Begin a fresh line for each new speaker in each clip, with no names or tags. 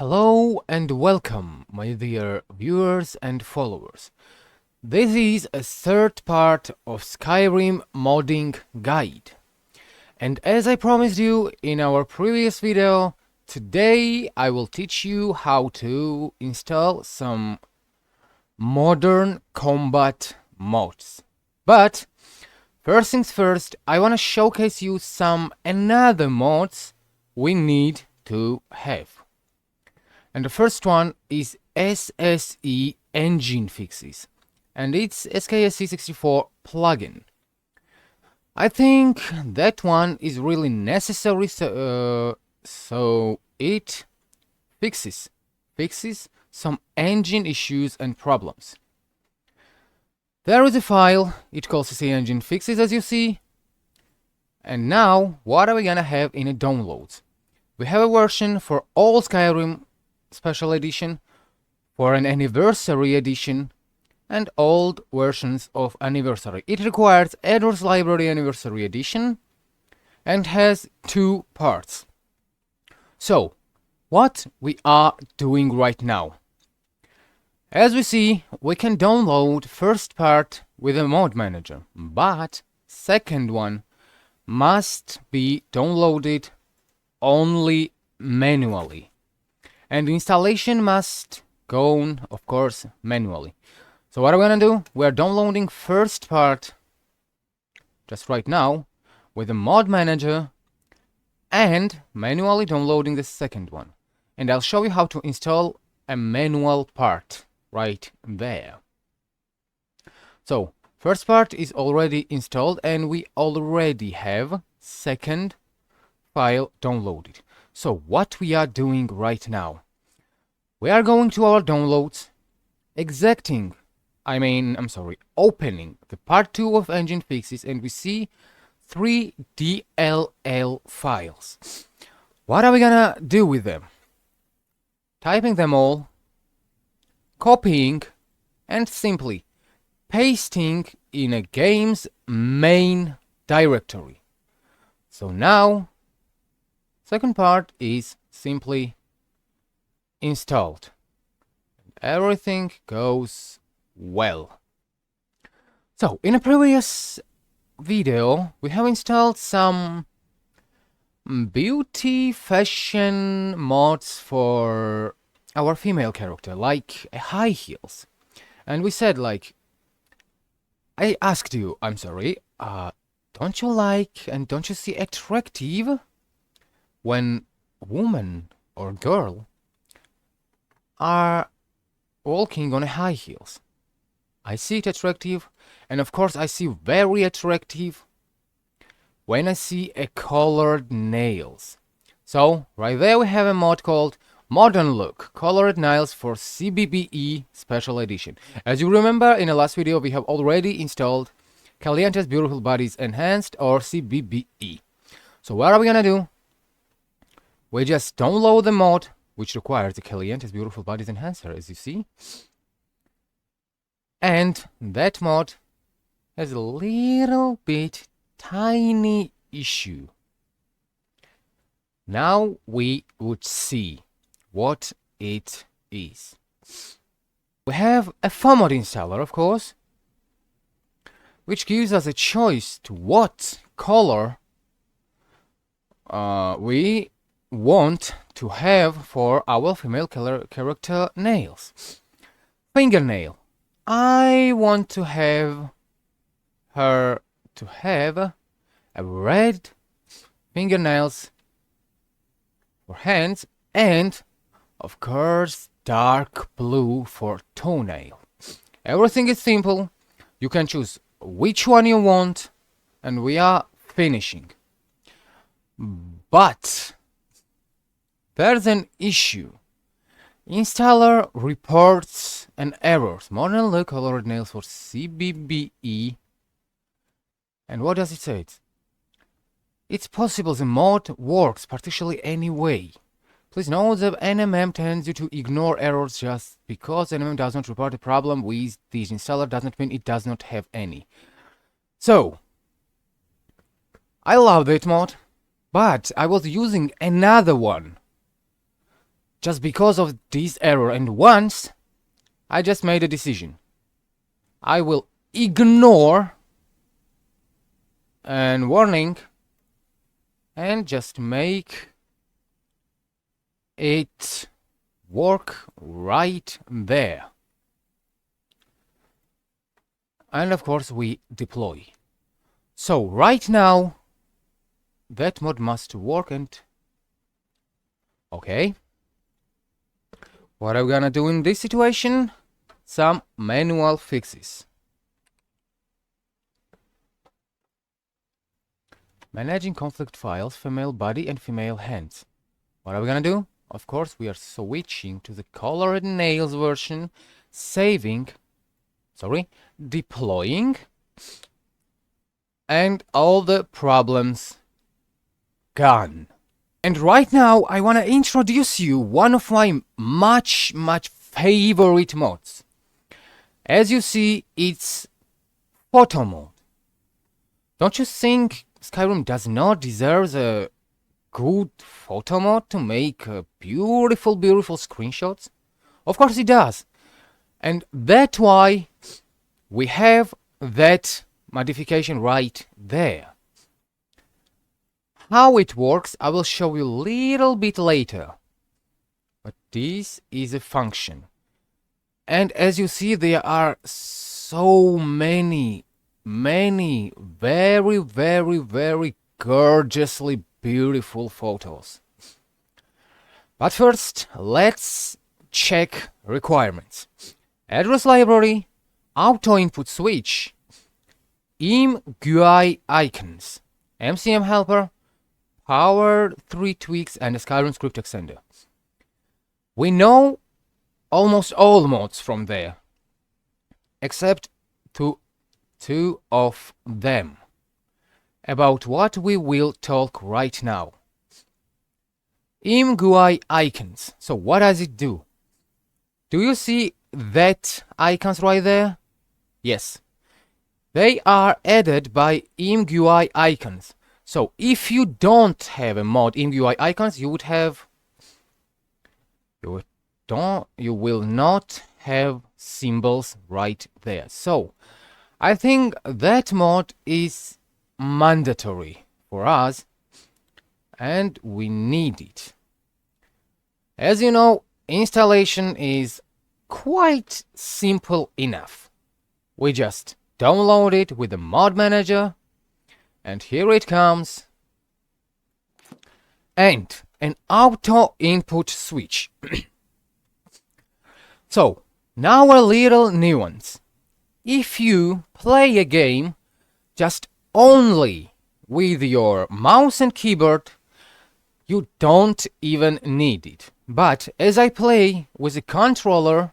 Hello and welcome, my dear viewers and followers. This is a third part of Skyrim modding guide. And as I promised you in our previous video, today I will teach you how to install some modern combat mods. But first things first, I want to showcase you some another mods we need to have. And the first one is SSE Engine Fixes, and it's SKSE64 plugin. I think that one is really necessary, so it fixes some engine issues and problems. There is a file, it calls SSE Engine Fixes, as you see. And now, what are we gonna have in a download? We have a version for all Skyrim Special Edition, for an Anniversary Edition, and old versions of Anniversary. It requires Edwards Library Anniversary Edition and has two parts. So, what we are doing right now. As we see, we can download first part with a mod manager, but second one must be downloaded only manually. And the installation must go on, of course, manually. So what are we gonna do? We're downloading first part just right now with a mod manager and manually downloading the second one. And I'll show you how to install a manual part right there. So first part is already installed and we already have second file downloaded. So what we are doing right now, we are going to our downloads, opening the part 2 of Engine Fixes, and we see 3 DLL files. What are we gonna do with them? Typing them all, copying, and simply pasting in a game's main directory. So now, second part is simply installed. Everything goes well. So, in a previous video, we have installed some beauty fashion mods for our female character, like high heels. And we said, I asked you, don't you like and don't you see attractive when woman or girl are walking on high heels? I see it attractive, and of course I see very attractive when I see a colored nails. So right there we have a mod called Modern Look Colored Nails for CBBE Special Edition. As you remember, in the last video we have already installed Caliente's Beautiful Bodies Enhanced, or CBBE. So what are we gonna do? We just download the mod, which requires the Caliente's Beautiful Bodies Enhancer, as you see. And that mod has a little bit tiny issue. Now we would see what it is. We have a FOMod installer, of course, which gives us a choice to what color we want to have for our female character nails. Fingernail. I want to have her to have a red fingernails for hands, and of course dark blue for toenail. Everything is simple. You can choose which one you want and we are finishing. But there's an issue. Installer reports an error. Modern Look Colored Nails for CBBE. And what does it say? It's possible the mod works partially anyway. Please note that NMM tends you to ignore errors. Just because NMM does not report a problem with this installer doesn't mean it does not have any. So, I love that mod, but I was using another one just because of this error, and once I just made a decision. I will ignore a warning and just make it work right there. And of course we deploy. So right now that mod must work, and okay. What are we gonna do in this situation? Some manual fixes. Managing conflict files, female body and female hands. What are we gonna do? Of course, we are switching to the colored nails version, deploying, and all the problems gone. And right now, I wanna introduce you one of my much favorite mods. As you see, it's photo mode. Don't you think Skyrim does not deserve a good photo mode to make beautiful screenshots? Of course it does. And that's why we have that modification right there. How it works, I will show you a little bit later. But this is a function. And as you see, there are so many very gorgeously beautiful photos. But first, let's check requirements. Address library, auto input switch, ImGui Icons, MCM helper, power 3 tweaks, and a Skyrim script extender. We know almost all mods from there, except two of them, about what we will talk right now. ImGui Icons. So what does it do? Do you see that icons right there? Yes. They are added by ImGui Icons. So if you don't have a mod ImGui Icons, you will not have symbols right there. So I think that mod is mandatory for us, and we need it. As you know, installation is quite simple enough. We just download it with the mod manager, and here it comes, and an auto input switch. So now a little nuance. If you play a game just only with your mouse and keyboard, you don't even need it. But as I play with a controller,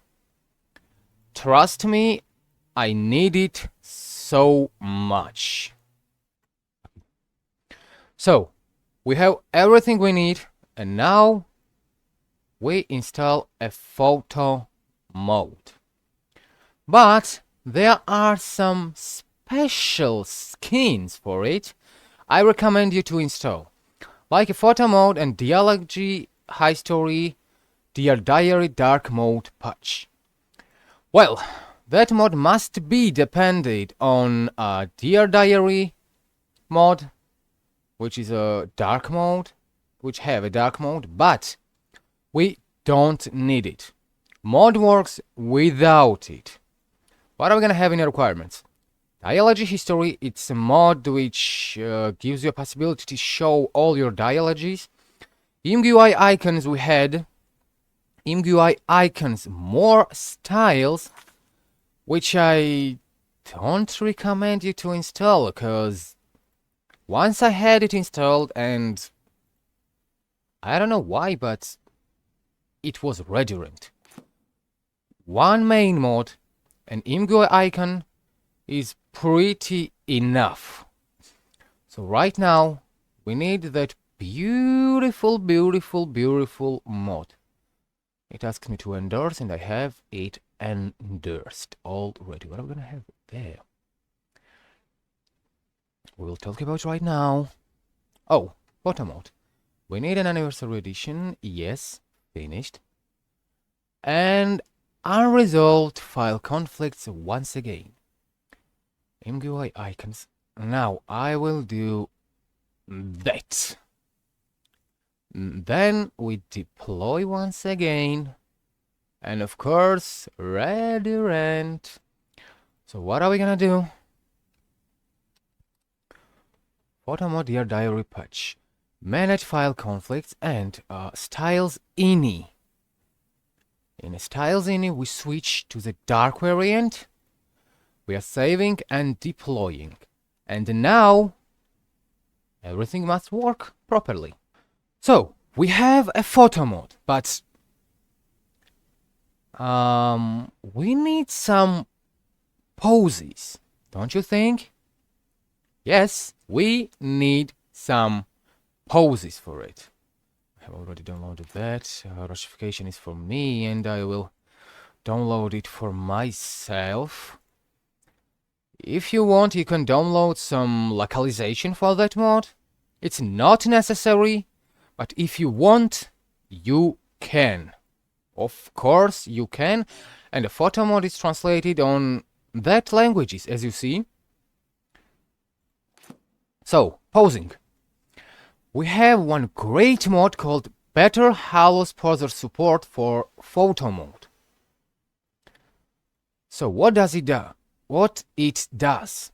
trust me, I need it so much. So we have everything we need, and now we install a photo mode. But there are some special skins for it I recommend you to install, like a photo mode and dialogy high story, Dear Diary dark mode patch. Well, that mod must be dependent on a Dear Diary mod, which is a dark mode, but we don't need it. Mod works without it. What are we gonna have in the requirements? Dialogy history, it's a mod which gives you a possibility to show all your dialogies. ImGui Icons, we had ImGui Icons more styles, which I don't recommend you to install, because once I had it installed, and I don't know why, but it was redundant. One main mod, an ImGui icon, is pretty enough. So right now we need that beautiful mod. It asks me to endorse, and I have it endorsed already. What am I gonna have there? We'll talk about right now. Oh, photo mode. We need an anniversary edition. Yes, finished. And unresolved file conflicts once again. ImGui Icons. Now I will do that. Then we deploy once again. And of course, redirect. So what are we gonna do? Photomod Dear Diary patch. Manage file conflicts and styles ini. In styles ini, we switch to the dark variant. We are saving and deploying. And now, everything must work properly. So, we have a photo mode, but we need some poses, don't you think? Yes, we need some poses for it. I have already downloaded that. Russification is for me, and I will download it for myself. If you want, you can download some localization for that mod. It's not necessary, but if you want, you can. Of course, you can. And the photo mod is translated on that languages, as you see. So, posing. We have one great mod called Better Halos Poser Support for photo mode. So, what does it do? What it does?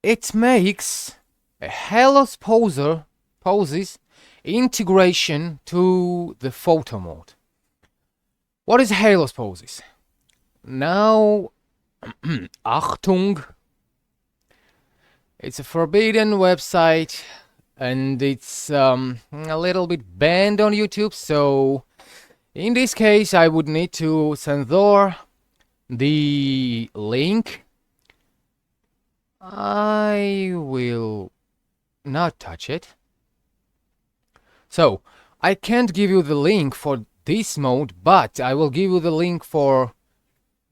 It makes a Halos poses integration to the photo mode. What is Halos poses? Now, Achtung, it's a forbidden website and it's a little bit banned on YouTube, so in this case I would need to censor the link. I will not touch it. So, I can't give you the link for this mode, but I will give you the link for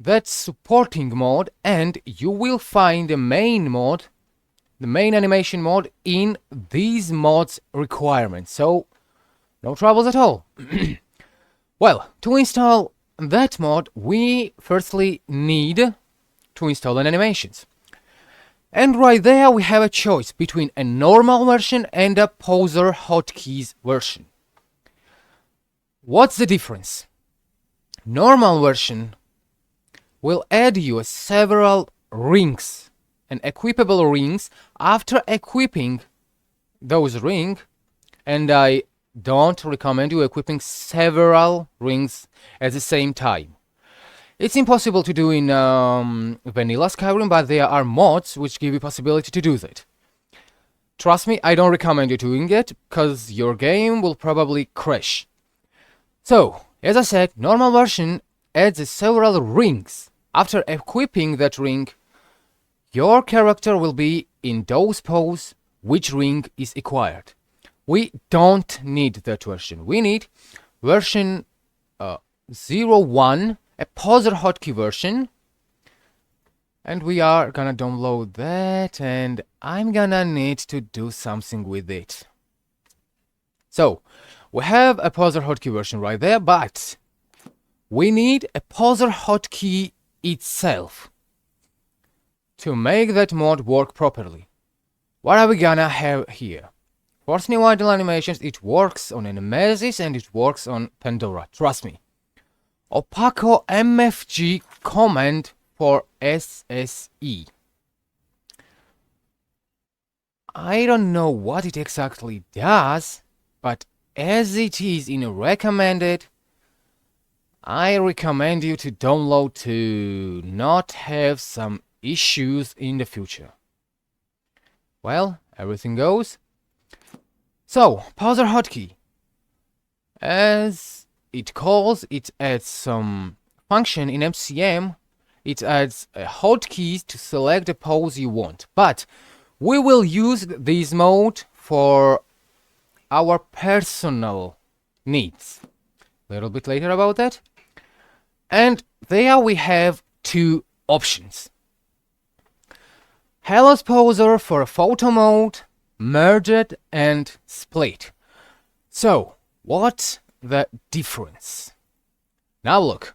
that supporting mode, and you will find the main mode, the main animation mode, in these mods requirements. So, no troubles at all. Well, to install that mod, we firstly need to install an animations. And right there we have a choice between a normal version and a poser hotkeys version. What's the difference? Normal version will add you several rings and equipable rings after equipping those rings, and I don't recommend you equipping several rings at the same time. It's impossible to do in vanilla Skyrim, but there are mods which give you possibility to do that. Trust me, I don't recommend you doing it, because your game will probably crash. So, as I said, normal version adds several rings. After equipping that ring, your character will be in those pose which ring is acquired. We don't need that version. We need version 01, a poser hotkey version. And we are gonna download that, and I'm gonna need to do something with it. So, we have a poser hotkey version right there, but we need a poser hotkey itself to make that mod work properly. What are we gonna have here? Force new idle animations, it works on Nemesis and it works on Pandora, trust me. Opaco MFG command for SSE. I don't know what it exactly does, but as it is in recommended, I recommend you to download to not have some issues in the future. Well, everything goes. So, poser hotkey. As it calls, it adds some function in MCM. It adds hotkeys to select the pose you want. But we will use this mode for our personal needs. A little bit later about that. And there we have two options. Halos poser for photo mode, merged and split. So, what the difference. Now look,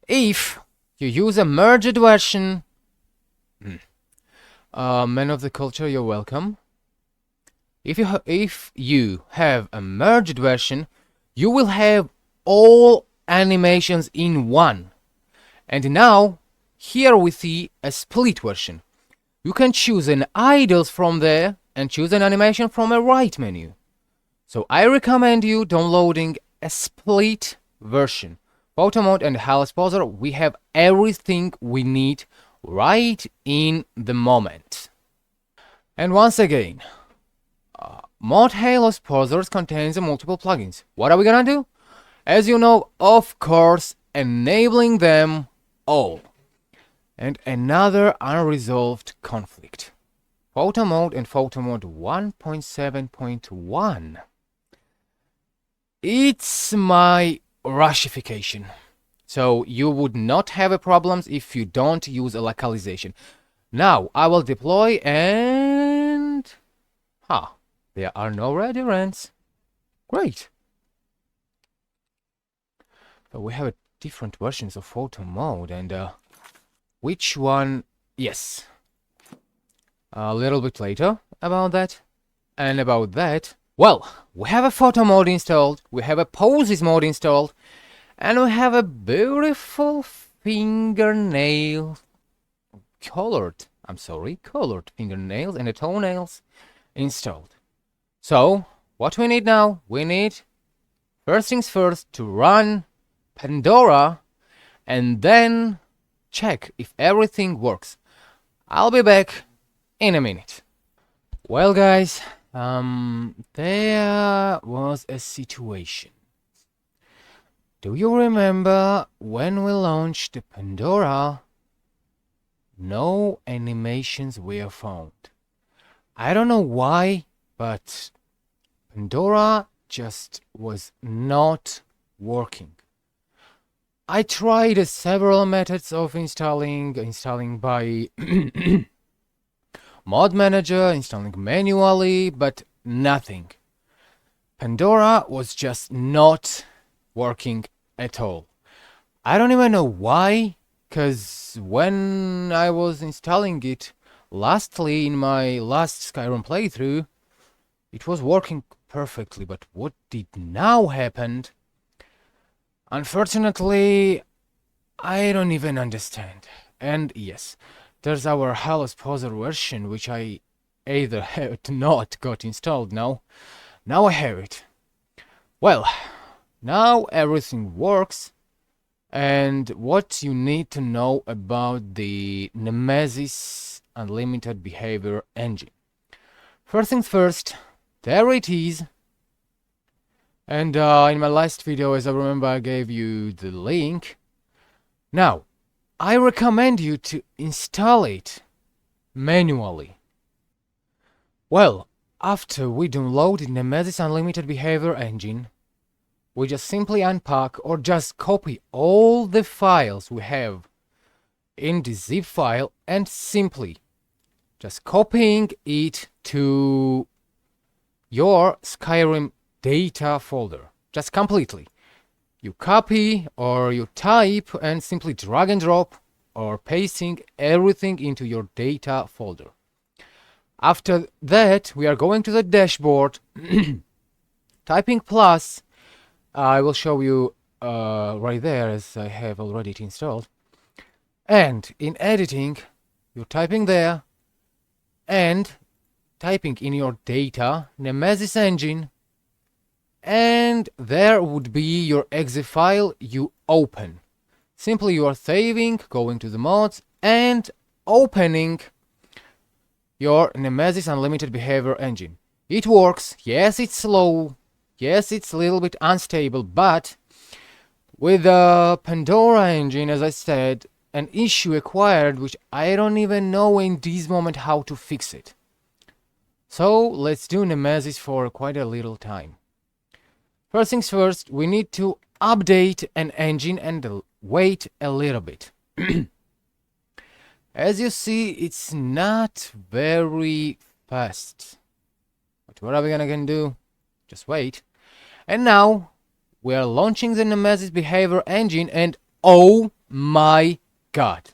if you use a merged version, man of the culture, you're welcome. If you have a merged version, you will have all animations in one. And now, here we see a split version. You can choose an idles from there and choose an animation from a right menu. So I recommend you downloading a split version. Photo mode and Halo Exposer, we have everything we need right in the moment. And once again, Mod Halo Exposers contains multiple plugins. What are we gonna do? As you know, of course, enabling them all. And another unresolved conflict. Photo mode and Photo mode 1.7.1. It's my Rushification. So you would not have a problems if you don't use a localization. Now I will deploy and... there are no red errands. Great. But we have different versions of photo mode and which one? Yes. A little bit later about that. And about that, well, we have a photo mode installed, we have a poses mode installed, and we have a beautiful fingernail colored fingernails and the toenails installed. So, what we need now? We need, first things first, to run Pandora and then check if everything works. I'll be back in a minute. Well, guys, there was a situation. Do you remember when we launched the Pandora? No animations were found. I don't know why, but Pandora just was not working. I tried several methods of installing by Mod Manager, installing manually, but nothing. Pandora was just not working at all. I don't even know why, because when I was installing it lastly in my last Skyrim playthrough, it was working perfectly, but what did now happen? Unfortunately, I don't even understand. And yes, there's our Halo Exposer version, which I either have not got installed now. Now I have it. Well, now everything works. And what you need to know about the Nemesis Unlimited Behavior Engine. First things first, there it is. And in my last video, as I remember, I gave you the link. Now, I recommend you to install it manually. Well, after we downloaded Nemesis Unlimited Behavior Engine, we just simply unpack or just copy all the files we have in the zip file and simply just copying it to your Skyrim data folder, just completely. You copy or you type and simply drag and drop or pasting everything into your data folder. After that, we are going to the dashboard, typing plus. I will show you right there as I have already it installed. And in editing, you're typing there and typing in your data Nemesis Engine, and there would be your exe file you open. Simply you are saving, going to the mods and opening your Nemesis Unlimited Behavior Engine. It works. Yes, it's slow. Yes, it's a little bit unstable, but with the Pandora engine, as I said, an issue acquired which I don't even know in this moment how to fix it. So let's do Nemesis for quite a little time. First things first, we need to update an engine and wait a little bit. As you see, it's not very fast. But what are we gonna do? Just wait. And now we are launching the Nemesis behavior engine, and oh my god,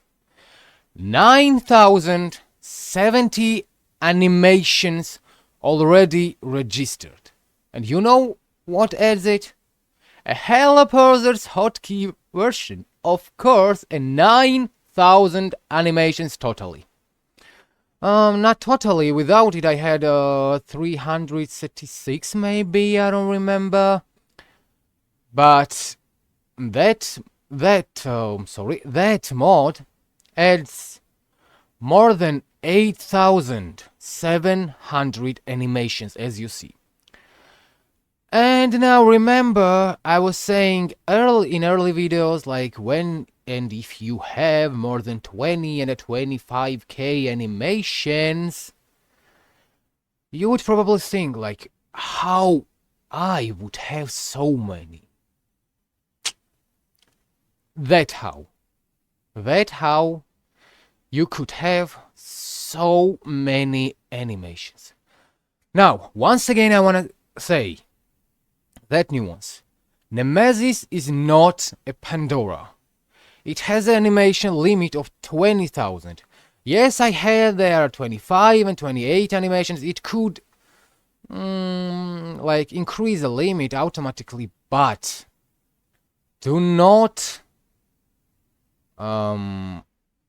9070 animations already registered. And you know what adds it? A Helloporter's hotkey version. Of course, a 9000 animations totally. Not totally. Without it, I had 336 maybe. I don't remember. But that mod adds more than 8700 animations, as you see. And now remember, I was saying in early videos, like when and if you have more than 20 and 25k animations, you would probably think like, how I would have so many. That how you could have so many animations. Now, once again, I want to say that nuance. Nemesis is not a Pandora. It has an animation limit of 20,000. Yes, I had there 25 and 28 animations. It could like increase the limit automatically, but do not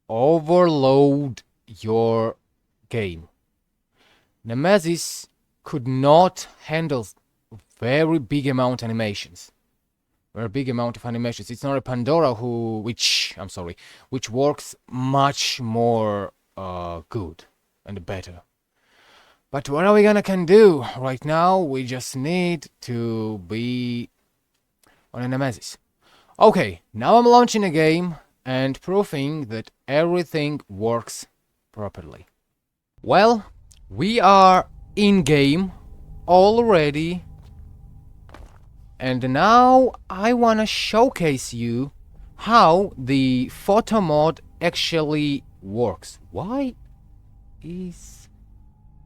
overload your game. Nemesis could not handle very big amount of animations. It's not a Pandora which works much more good and better. But what are we can do? Right now, we just need to be on a Nemesis. Okay, now I'm launching a game and proving that everything works properly. Well, we are in game already. And now I want to showcase you how the photo mode actually works. Why is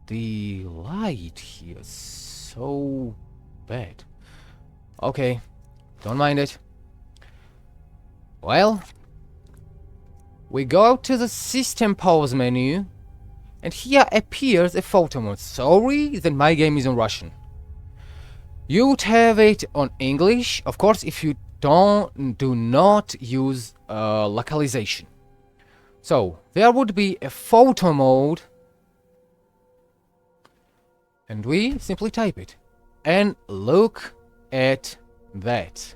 the light here so bad? Okay, don't mind it. Well, we go to the system pause menu, and here appears a photo mode. Sorry that my game is in Russian. You would have it on English, of course, if you do not use localization. So there would be a photo mode, and we simply type it. And look at that.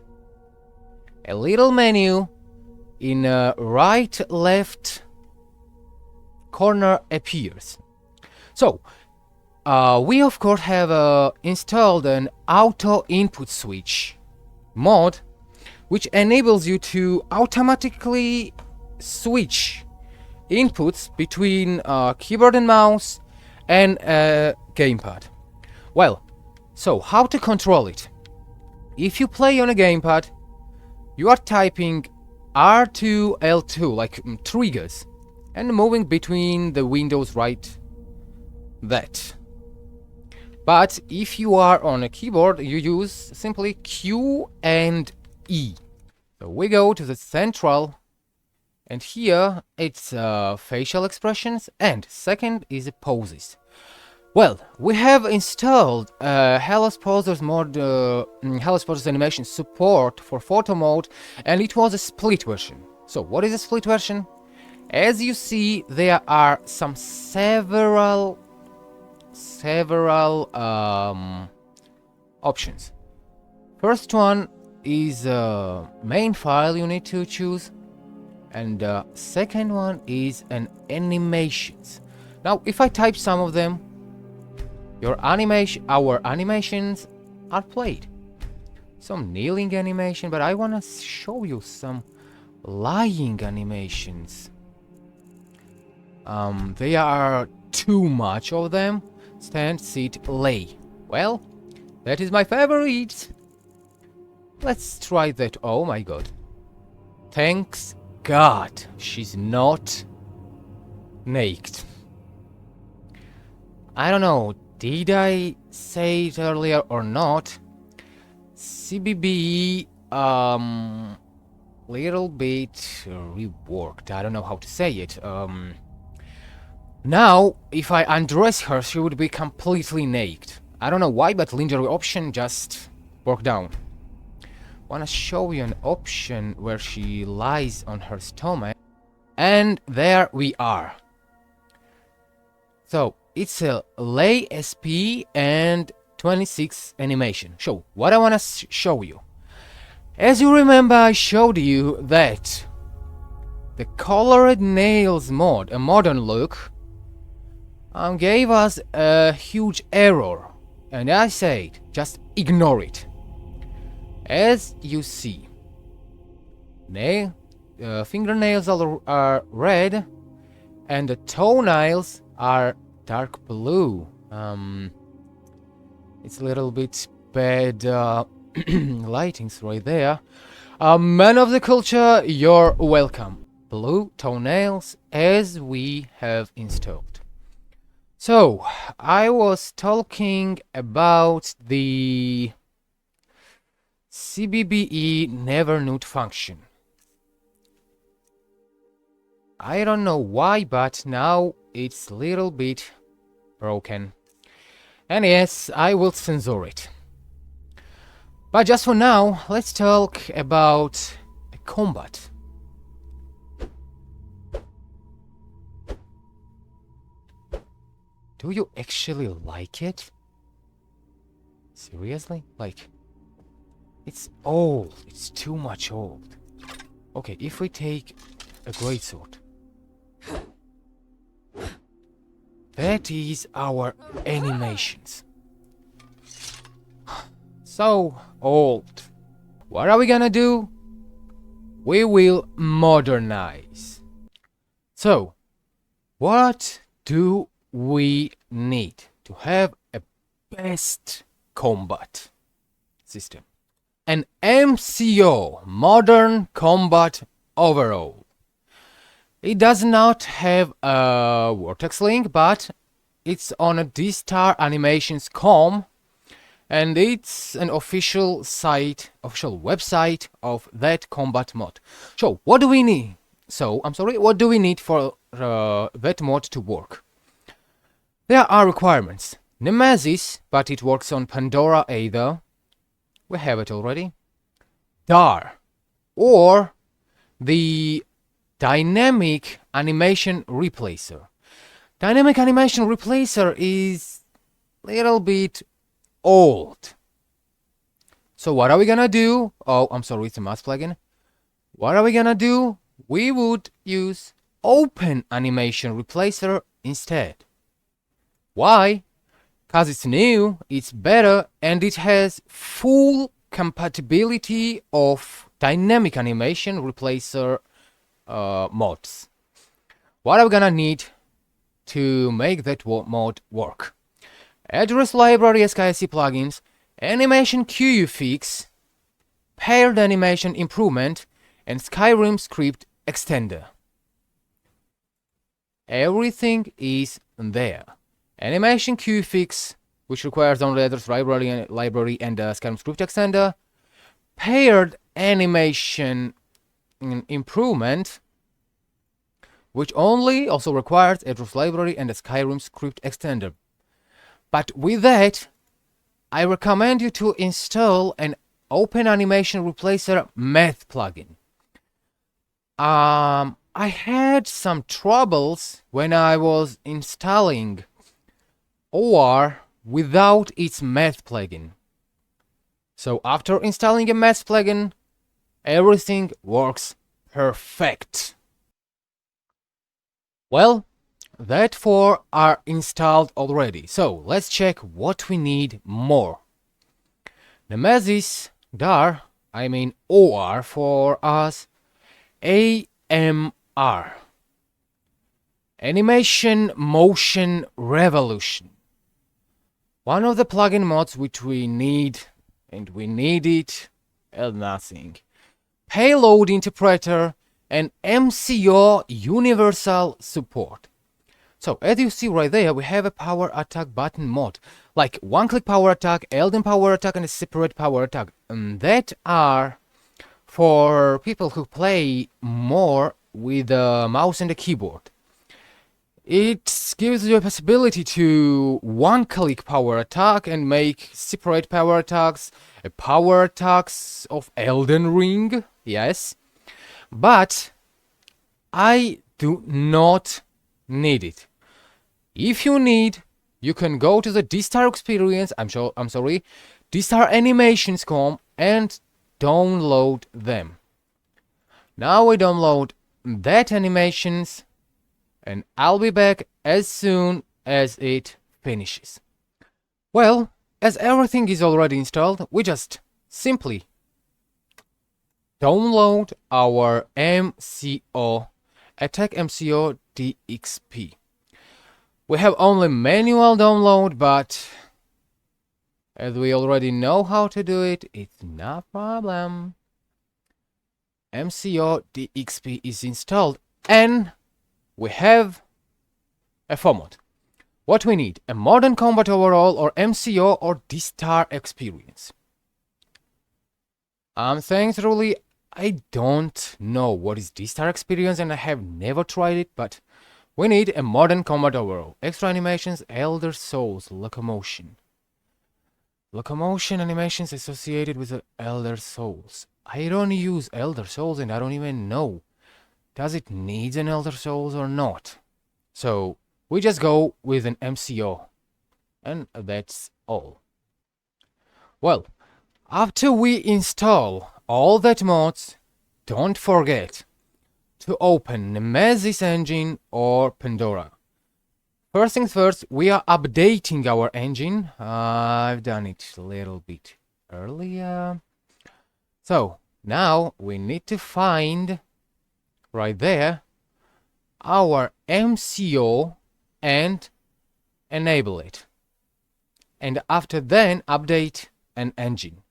A little menu in right left corner appears. So we of course have installed an auto input switch mod, which enables you to automatically switch inputs between keyboard and mouse and gamepad. Well, so how to control it? If you play on a gamepad, you are typing R2, L2, like triggers, and moving between the windows right that. But if you are on a keyboard, you use simply Q and E. So we go to the central, and here it's facial expressions, and second is poses. Well, we have installed Helloporter's animation support for photo mode, and it was a split version. So what is a split version? As you see, there are several options. First one is main file you need to choose, and second one is an animations. Now, if I type some of them, our animations are played. Some kneeling animation, but I want to show you some lying animations. There are too much of them. Stand, sit, lay. Well, that is my favorite. Let's try that. Oh my god. Thanks God she's not naked. I don't know, did I say it earlier or not? CBBE little bit reworked. I don't know how to say it. Now, if I undress her, she would be completely naked. I don't know why, but lingerie option just broke down. Wanna show you an option where she lies on her stomach. And there we are. So, it's a lay SP and 26 animation. So, what I wanna show you. As you remember, I showed you that the colored nails mod, a modern look, gave us a huge error. And I said, just ignore it. As you see, fingernails are red, and the toenails are dark blue. It's a little bit bad lightings right there. Man of the culture, you're welcome. Blue toenails as we have installed. So, I was talking about the CBBE never nude function. I don't know why, but now it's a little bit broken. And yes, I will censor it. But just for now, let's talk about combat. Do you actually like it? Seriously? Like, it's old. It's too much old. Okay, if we take a greatsword. That is our animations. So old. What are we gonna do? We will modernize. So, what do we need to have a best combat system? An MCO, Modern Combat Overall. It does not have a vortex link, but it's on a dTry animations.com, and it's an official website of that combat mod. So what do we need? What do we need for that mod to work? There are requirements. Nemesis, but it works on Pandora either. We have it already. DAR, or the Dynamic Animation Replacer. Dynamic Animation Replacer is a little bit old. So what are we gonna do? Oh, I'm sorry, it's a mask plugin. What are we gonna do? We would use Open Animation Replacer instead. Why? Because it's new, it's better, and it has full compatibility of Dynamic Animation Replacer mods. What are we gonna need to make that mod work? Address library SkySE plugins, animation Queue fix, paired animation improvement, and Skyrim script extender. Everything is there. Animation Queue fix, which requires only address library and Skyrim script extender. Paired animation improvement, which also requires address library and a Skyrim script extender. But with that, I recommend you to install an Open Animation Replacer Math plugin. I had some troubles when I was installing OR without its Math plugin. So after installing a Math plugin, everything works perfect. Well, that 4 are installed already. So let's check what we need more. Nemesis, DAR, OR for us, AMR. Animation Motion Revolution. One of the plugin mods which we need, and we need it, nothing. Payload Interpreter and MCO Universal Support. So as you see right there, we have a power attack button mod, like one-click power attack, elden power attack, and a separate power attack. And that are for people who play more with a mouse and a keyboard. It gives you a possibility to one-click power attack and make separate power attacks, power attacks of Elden Ring, yes. But I do not need it. If you need, you can go to the dTry experience, I'm sorry, dTry animations.com and download them. Now we download that animations and I'll be back as soon as it finishes. Well, as everything is already installed, we just simply download our MCO, Attack MCO DXP. We have only manual download, but as we already know how to do it, it's no problem. MCO DXP is installed and we have a format. What we need, a Modern Combat Overall or MCO or dTry experience. I'm saying truly, I don't know what is dTry experience and I have never tried it, but we need a Modern Combat Overall. Extra animations, Elder Souls, Locomotion. Locomotion animations associated with the Elder Souls. I don't use Elder Souls and I don't even know. Does it need an Elder Souls or not? So we just go with an MCO. And that's all. Well, after we install all that mods, don't forget to open Nemesis Engine or Pandora. First things first, we are updating our engine. I've done it a little bit earlier. So now we need to find right there our MCO and enable it. And after then update an engine.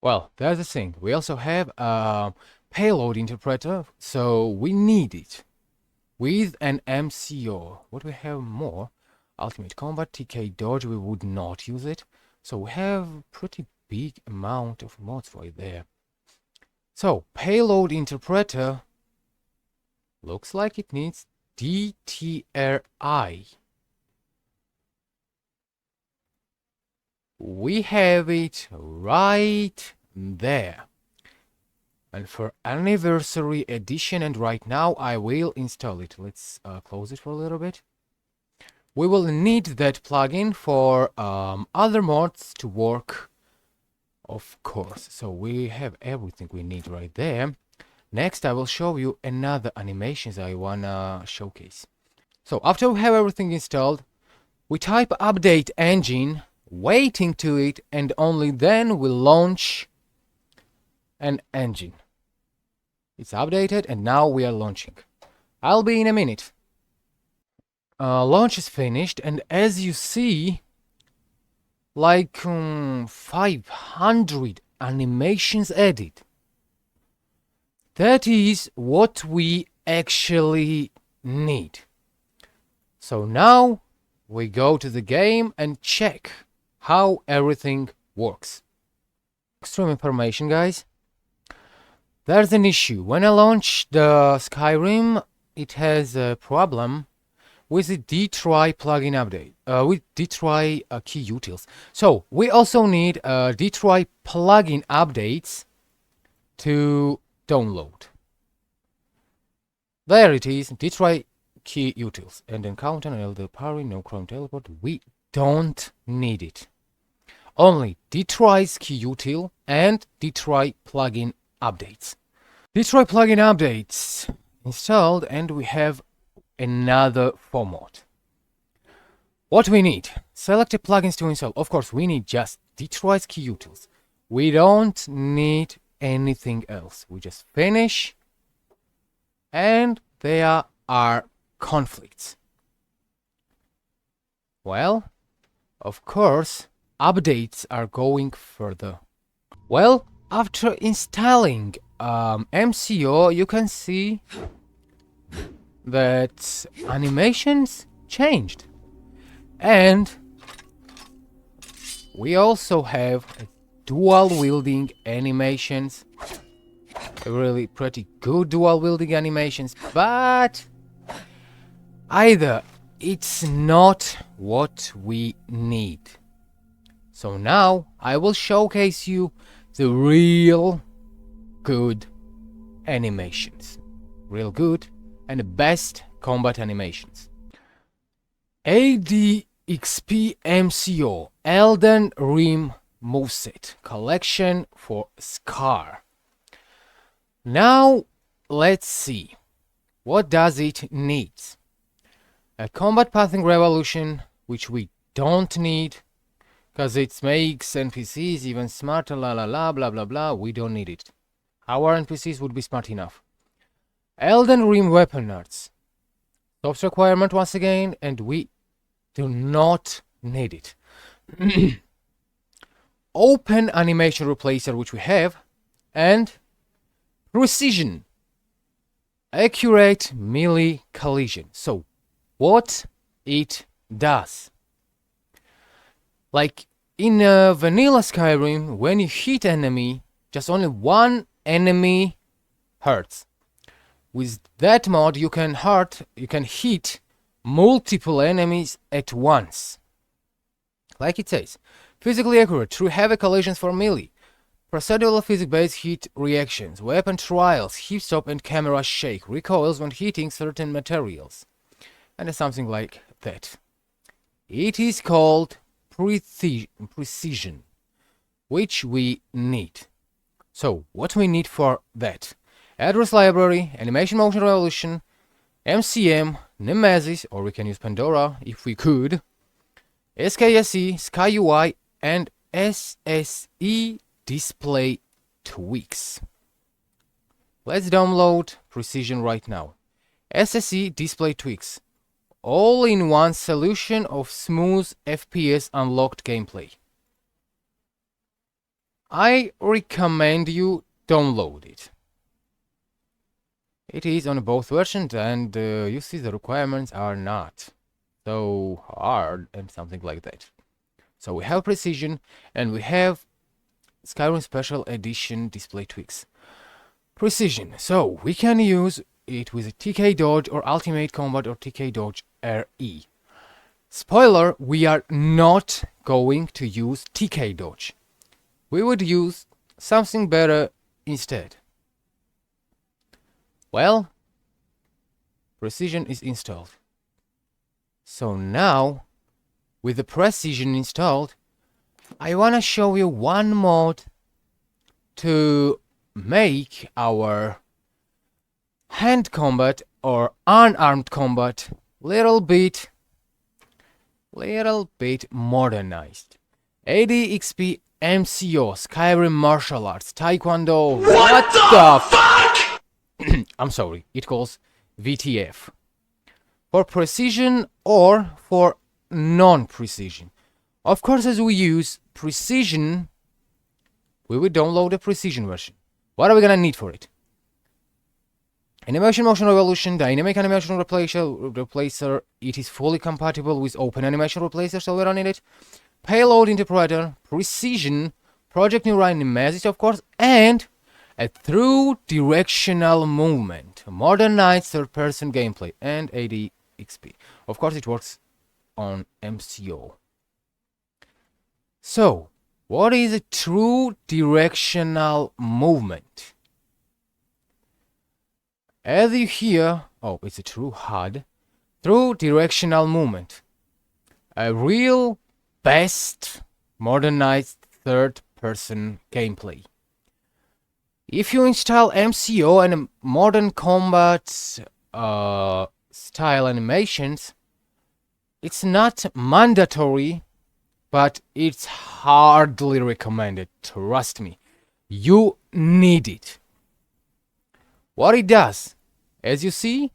Well, there's the thing. We also have a Payload Interpreter, so we need it with an MCO. What we have more? Ultimate Combat, TK Dodge, we would not use it. So we have pretty big amount of mods right there. So Payload Interpreter looks like it needs dTry. We have it right there. And for Anniversary Edition, and right now I will install it. Let's close it for a little bit. We will need that plugin for other mods to work, of course. So we have everything we need right there. Next, I will show you another animations I wanna showcase. So after we have everything installed, we type update engine, waiting to it, and only then we launch an engine. It's updated and now we are launching. I'll be in a minute. Launch is finished, and as you see, like 500 animations added. That is what we actually need. So now we go to the game and check how everything works. Extreme information, guys. There's an issue. When I launched the Skyrim, it has a problem with the dTry plugin update, with dTry Key Utils. So we also need dTry plugin updates to download. There it is, dTry Key Utils. And encounter an elder parry, no Chrome teleport. We don't need it. Only dTry's Key Util and dTry plugin updates. dTry plugin updates installed, and we have another format. What we need? Select the plugins to install. Of course, we need just dTry's Key Utils. We don't need anything else. We just finish, and there are conflicts. Well, of course, updates are going further. Well, after installing MCO, you can see that animations changed. And we also have dual wielding animations, really pretty good dual wielding animations, but either it's not what we need. So now I will showcase you the real good animations, real good and the best combat animations. ADXP MCO Elden Ring moveset collection for Scar. Now let's see, what does it need? A combat pathing revolution, which we don't need because it makes NPCs even smarter, blah blah blah. We don't need it. Our NPCs would be smart enough. Elden Ring weapon arts, soft requirement once again, and we do not need it. Open animation replacer, which we have, and precision, accurate melee collision. So what it does, like in vanilla Skyrim, when you hit enemy, just only one enemy hurts. With that mod you can hit multiple enemies at once. Like it says, physically accurate, true heavy collisions for melee, procedural physics-based hit reactions, weapon trials, hip stop and camera shake, recoils when hitting certain materials, and something like that. It is called precision, which we need. So what we need for that? Address library, animation motion revolution, MCM, Nemesis, or we can use Pandora if we could, SKSE, SkyUI, and SSE display tweaks. Let's download Precision right now. SSE display tweaks, all-in-one solution of smooth FPS unlocked gameplay. I recommend you download it. It is on both versions, and you see the requirements are not so hard and something like that. So we have Precision and we have Skyrim Special Edition display tweaks. Precision, so we can use it with a TK Dodge or Ultimate Combat or TK Dodge RE. Spoiler, we are not going to use TK Dodge. We would use something better instead. Well, Precision is installed. So now, with the Precision installed, I want to show you one mod to make our hand combat or unarmed combat little bit modernized. ADXP MCO Skyrim martial arts taekwondo. What the fuck? I'm sorry, it calls VTF. For precision or for non-precision. Of course, as we use precision, we will download a precision version. What are we gonna need for it? Animation motion revolution, dynamic animation replacer. It is fully compatible with open animation replacer, so we don't need it. Payload interpreter, precision, project new Nemesis, of course, and a true directional movement, modernized third-person gameplay, and ADXP. Of course, it works on MCO. So, what is a true directional movement? As you hear, it's a TrueHUD, true directional movement. A real best modernized third-person gameplay. If you install MCO and modern combat style animations, it's not mandatory, but it's hardly recommended. Trust me, you need it. What it does, as you see,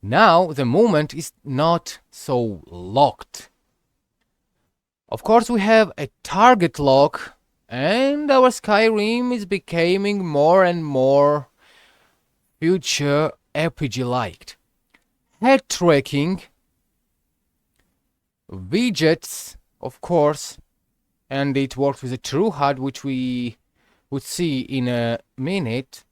now the movement is not so locked. Of course, we have a target lock, and our Skyrim is becoming more and more future RPG-liked. Head tracking widgets, of course, and it works with a TrueHUD, which we would see in a minute.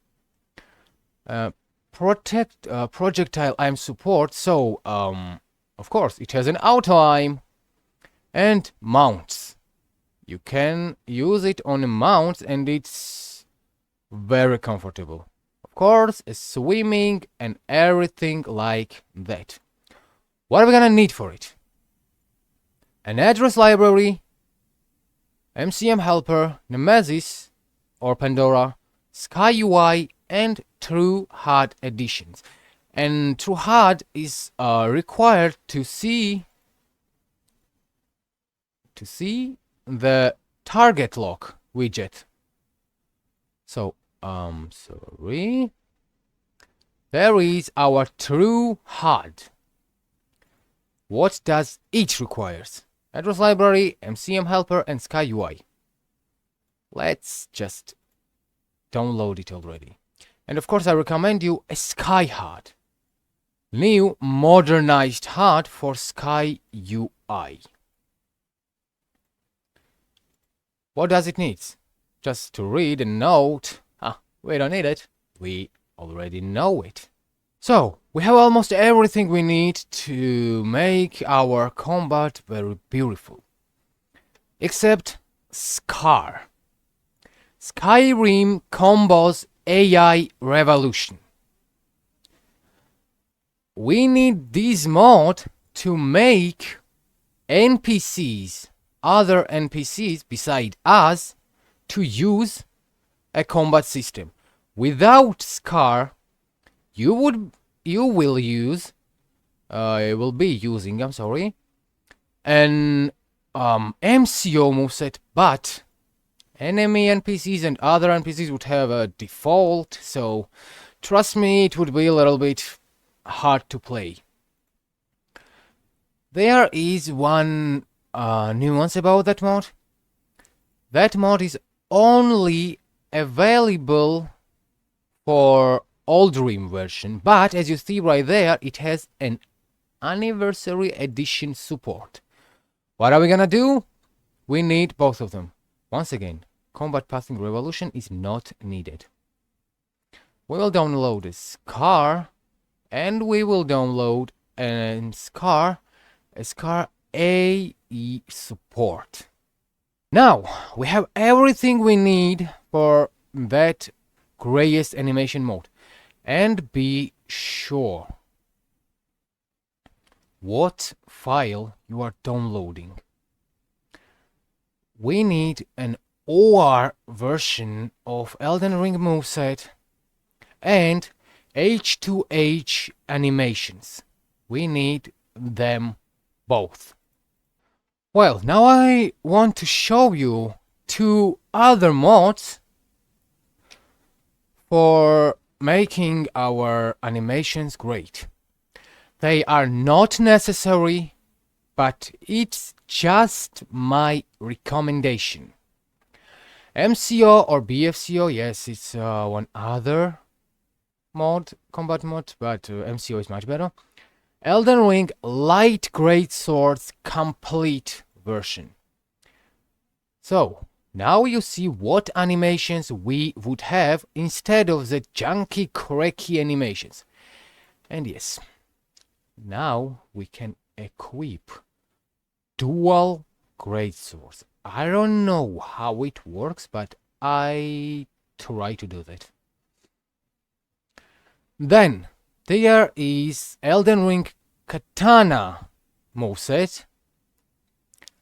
Projectile aim support, so of course it has an auto aim, and mounts. You can use it on a mount and it's very comfortable. Of course, swimming and everything like that. What are we gonna need for it? An address library, MCM helper, Nemesis or Pandora, SkyUI, and TrueHUD Additions. And TrueHUD is required to see the target lock widget. So sorry, there is our TrueHUD. What does each requires? Address library, MCM helper, and SkyUI. Let's just download it already. And of course I recommend you a SkyHUD, new modernized HUD for SkyUI. What does it need? Just to read a note. We don't need it. We already know it. So, we have almost everything we need to make our combat very beautiful. Except Scar. Skyrim Combos AI Revolution. We need this mod to make NPCs, other NPCs beside us, to use a combat system. Without Scar, you will be using, I'm sorry, an MCO moveset, but enemy NPCs and other NPCs would have a default, so trust me, it would be a little bit hard to play. There is one nuance about that mod. That mod is only available for Old Dream version, but as you see right there, it has an Anniversary Edition support. What are we gonna do? We need both of them. Once again, Combat Pathing Revolution is not needed. We will download a Scar, and we will download a Scar AE support. Now, we have everything we need for that grayest animation mode. And be sure what file you are downloading. We need an OR version of Elden Ring moveset and H2H animations. We need them both. Well, now I want to show you two other mods for making our animations great. They are not necessary, but it's just my recommendation. MCO or BFCO, yes, it's one other mod, combat mod, but MCO is much better. Elden Ring LightGreatswords complete version. So, now you see what animations we would have instead of the junky, cracky animations. And yes, now we can equip dual greatswords. I don't know how it works, but I try to do that. Then there is Elden Ring Katana moveset,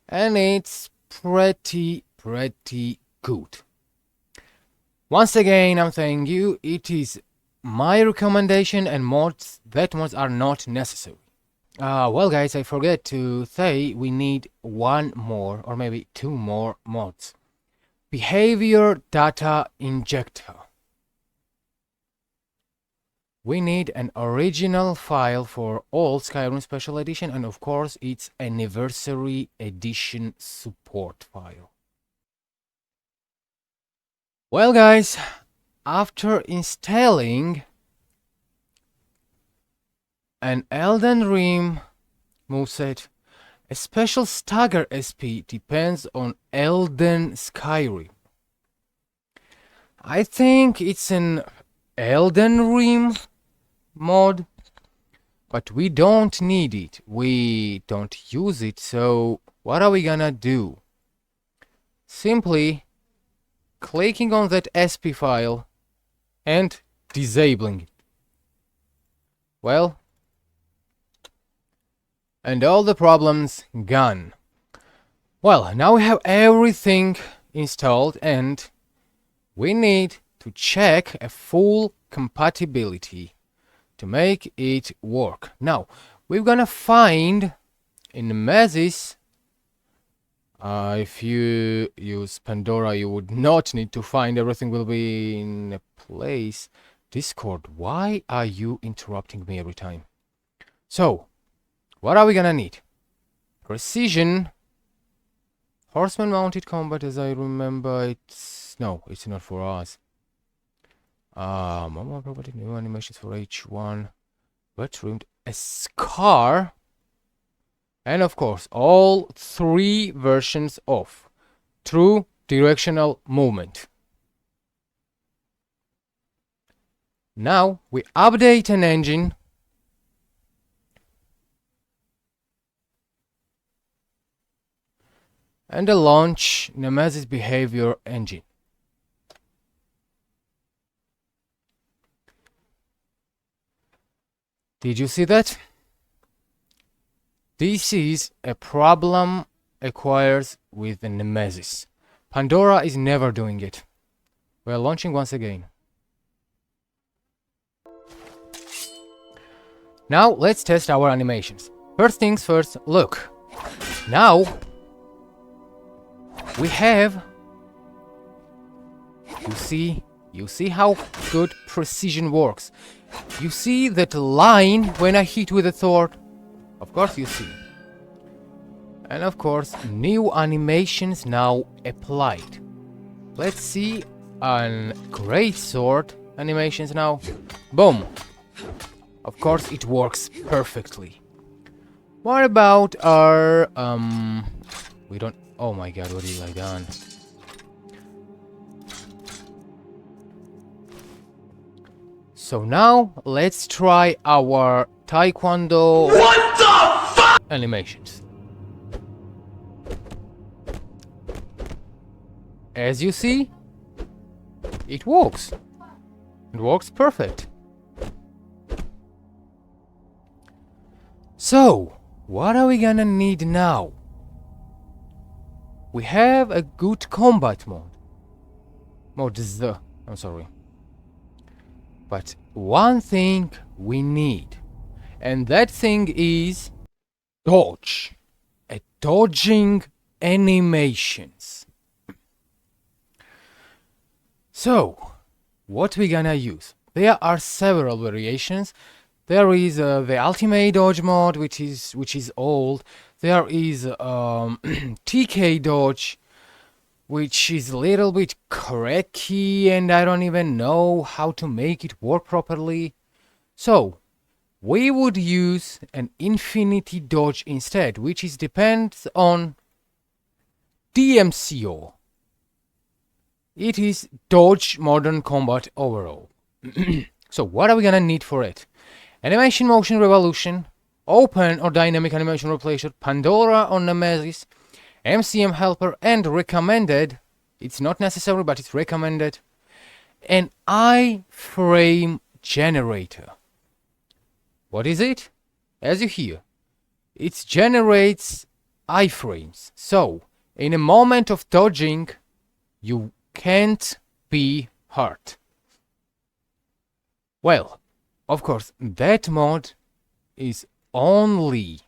and it's pretty good. Once again, I'm telling you, it is my recommendation, and mods are not necessary. Well guys, I forget to say we need one more or maybe two more mods. Behavior Data Injector. We need an original file for all Skyrim Special Edition, and of course its Anniversary Edition support file. Well guys, after installing an Elden Ring moveset A special stagger SP depends on Elden Skyrim. I think it's an Elden Ring mod, but we don't need it. We don't use it, so what are we gonna do? Simply clicking on that SP file and disabling it. Well, and all the problems gone. Well, now we have everything installed and we need to check a full compatibility to make it work. Now, we're gonna find in Nemesis, if you use Pandora, you would not need to find, everything will be in a place. Discord, why are you interrupting me every time? So, what are we gonna need? Precision. Horseman mounted combat, as I remember, it's not for us. More property, new animations for H1. But trimmed a scar. And of course, all 3 versions of true directional movement. Now we update an engine. And launch Nemesis behavior engine. Did you see that? This is a problem acquires with the Nemesis. Pandora is never doing it. We are launching once again. Now let's test our animations. First things first, look. Now we have, you see how good precision works. You see that line when I hit with a sword? Of course you see. And of course, new animations now applied. Let's see on Greatsword animations now. Boom. Of course it works perfectly. What about our we don't, oh my god, what have I done? So now let's try our Taekwondo animations. As you see, it works. It works perfect. So, what are we gonna need now? We have a good combat mode. I'm sorry. But one thing we need, and that thing is dodge. A dodging animations. So, what we gonna use? There are several variations. There is the ultimate dodge mode, which is old. There is TK dodge, which is a little bit cracky, and I don't even know how to make it work properly. So we would use an infinity dodge instead, which is depends on DMCO. It is dodge modern combat overall. So what are we gonna need for it? Animation motion revolution, open or dynamic animation replacer, Pandora on Nemesis, MCM helper, and recommended, it's not necessary but it's recommended, an iframe generator. What is it? As you hear, it generates iframes. So in a moment of dodging, you can't be hurt. Well, of course, that mod is only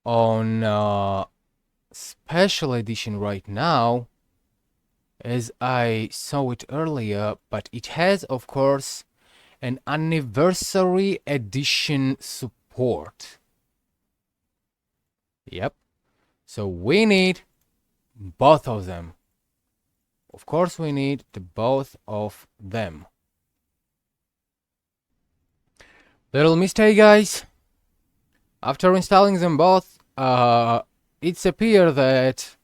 on special edition right now, as I saw it earlier, but it has, of course, an anniversary edition support. Yep. So we need both of them. Of course, we need the both of them. Little mistake, guys. After installing them both, it's appear that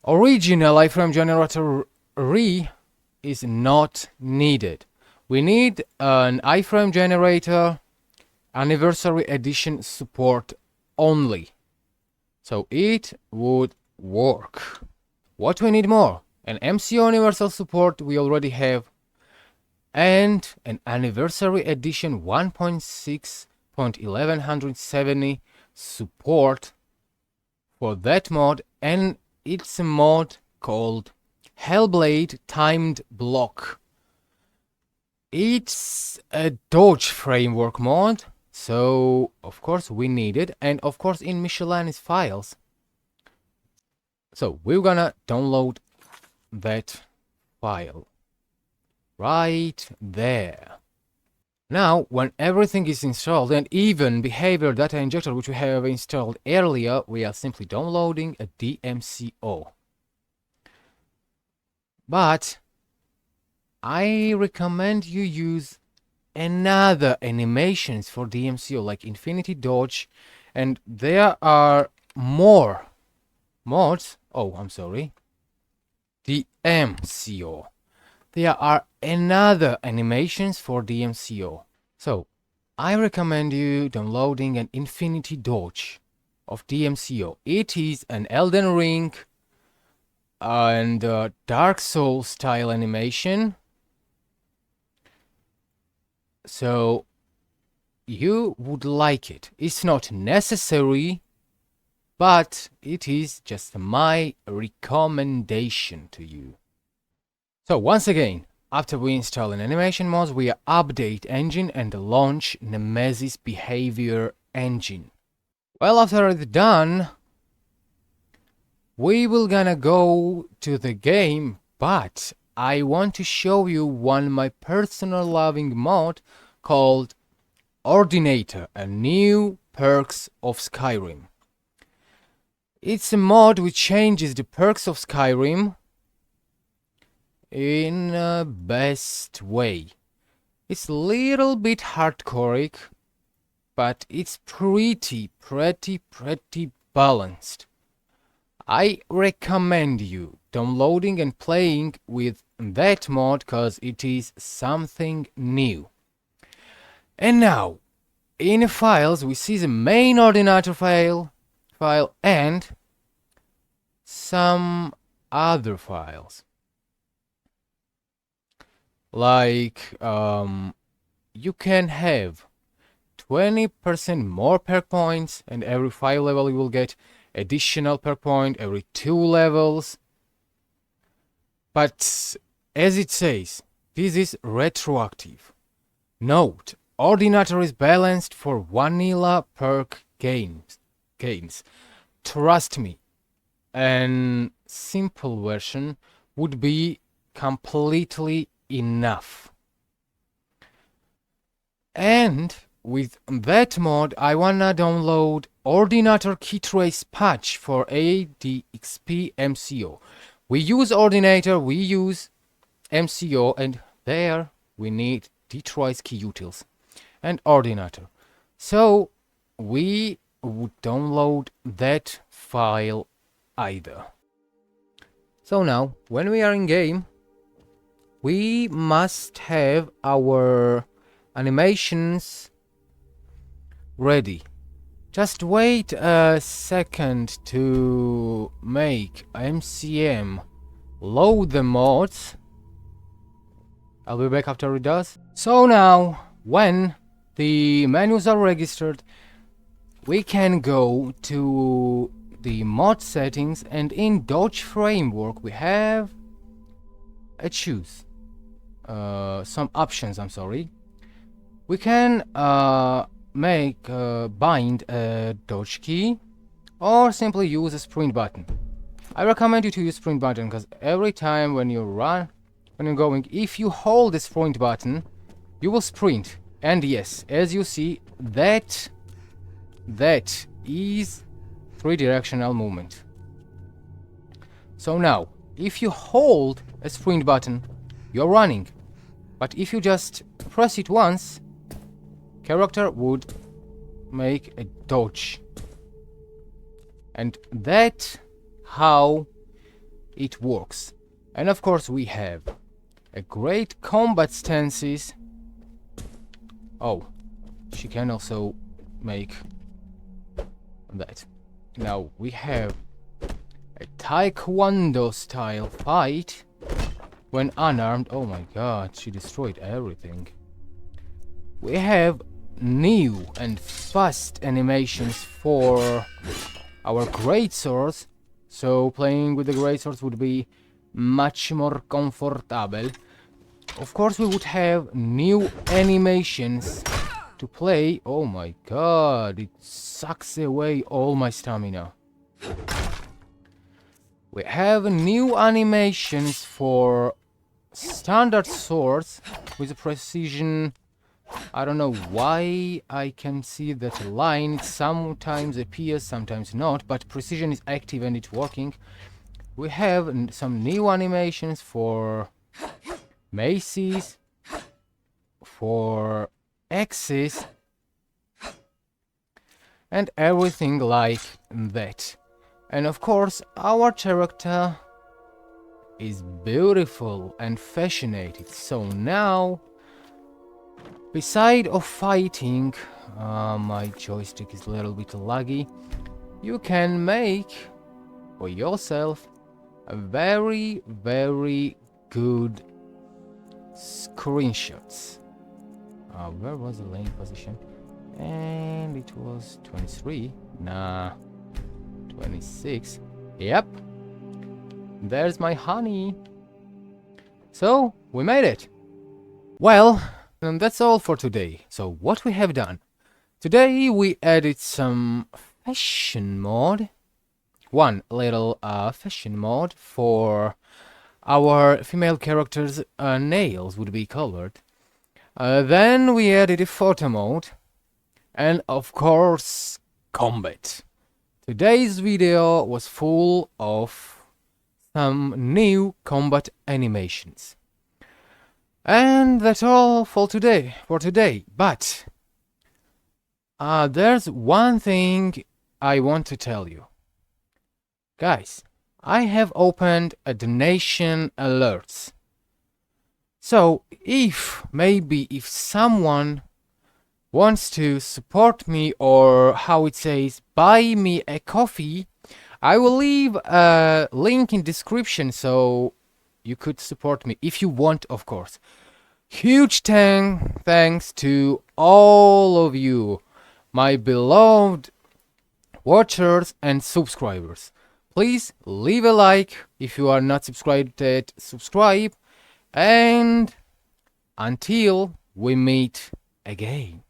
original iframe generator is not needed. We need an iframe generator anniversary edition support only, so it would work. What we need more? An MCO Universal Support we already have, and an anniversary edition 1.6.1170 support for that mod, and it's a mod called Hellblade Timed Block. It's a Dodge framework mod, so of course we need it, and of course in miscellaneous files. So we're gonna download that file right there. Now, when everything is installed, and even behavior data injector which we have installed earlier, we are simply downloading a DMCO. But I recommend you use another animations for DMCO like Infinity Dodge, and there are more mods. Oh, I'm sorry. The MCO. There are another animations for DMCO. So I recommend you downloading an Infinity Dodge of DMCO. It is an Elden Ring and Dark Souls style animation. So you would like it. It's not necessary, but it is just my recommendation to you. So once again, after we install an animation mod, we update engine and launch Nemesis behavior engine. Well, after it's done, we will gonna go to the game, but I want to show you one my personal loving mod called Ordinator, a new perks of Skyrim. It's a mod which changes the perks of Skyrim in a best way. It's a little bit hardcore, but it's pretty balanced. I recommend you downloading and playing with that mod because it is something new. And now, in the files, we see the main Ordinator file and some other files. Like, you can have 20% more perk points, and every 5 level you will get additional perk point every 2 levels. But as it says, this is retroactive. Note, Ordinator is balanced for vanilla perk gains. Trust me, a simple version would be completely enough. And with that mod, I wanna download Ordinator keytrace patch for ADXP MCO. We use Ordinator, we use MCO, and there we need dTry's Key Utils and Ordinator. So we would download that file either. So now, when we are in game, we must have our animations ready. Just wait a second to make MCM load the mods. I'll be back after it does. So now, when the menus are registered, we can go to the mod settings, and in Dodge framework we have some options. We can bind a Dodge key or simply use a sprint button. I recommend you to use sprint button because every time when you're going, if you hold the sprint button, you will sprint. And yes, as you see, that is 3-directional movement. So now, if you hold a sprint button, you're running. But if you just press it once, character would make a dodge. And that's how it works. And of course we have a great combat stances. Oh, she can also make that. Now we have a taekwondo style fight when unarmed. Oh my god, she destroyed everything. We have new and fast animations for our greatswords, so playing with the greatswords would be much more comfortable. Of course we would have new animations to play. Oh my god, it sucks away all my stamina. We have new animations for standard swords with a precision. I don't know why I can see that line. It sometimes appears, sometimes not, but precision is active and it's working. We have some new animations for maces, for axes, and everything like that. And of course, our character is beautiful and fascinated. So now, beside of fighting, my joystick is a little bit laggy, you can make for yourself a very, very good screenshots. Where was the lane position? And it was 23. Nah, 26. Yep. There's my honey. So, we made it. Well, that's all for today. So, what we have done. Today we added some fashion mode. One little fashion mode for our female characters' nails would be colored. Then we added a photo mode. And of course, combat. Today's video was full of some new combat animations. And that's all for today. But there's one thing I want to tell you. Guys, I have opened a donation alerts. So if someone wants to support me, or how it says, buy me a coffee, I will leave a link in description so you could support me if you want, of course. Huge thanks to all of you, my beloved watchers and subscribers. Please leave a like. If you are not subscribed yet, subscribe. And until we meet again.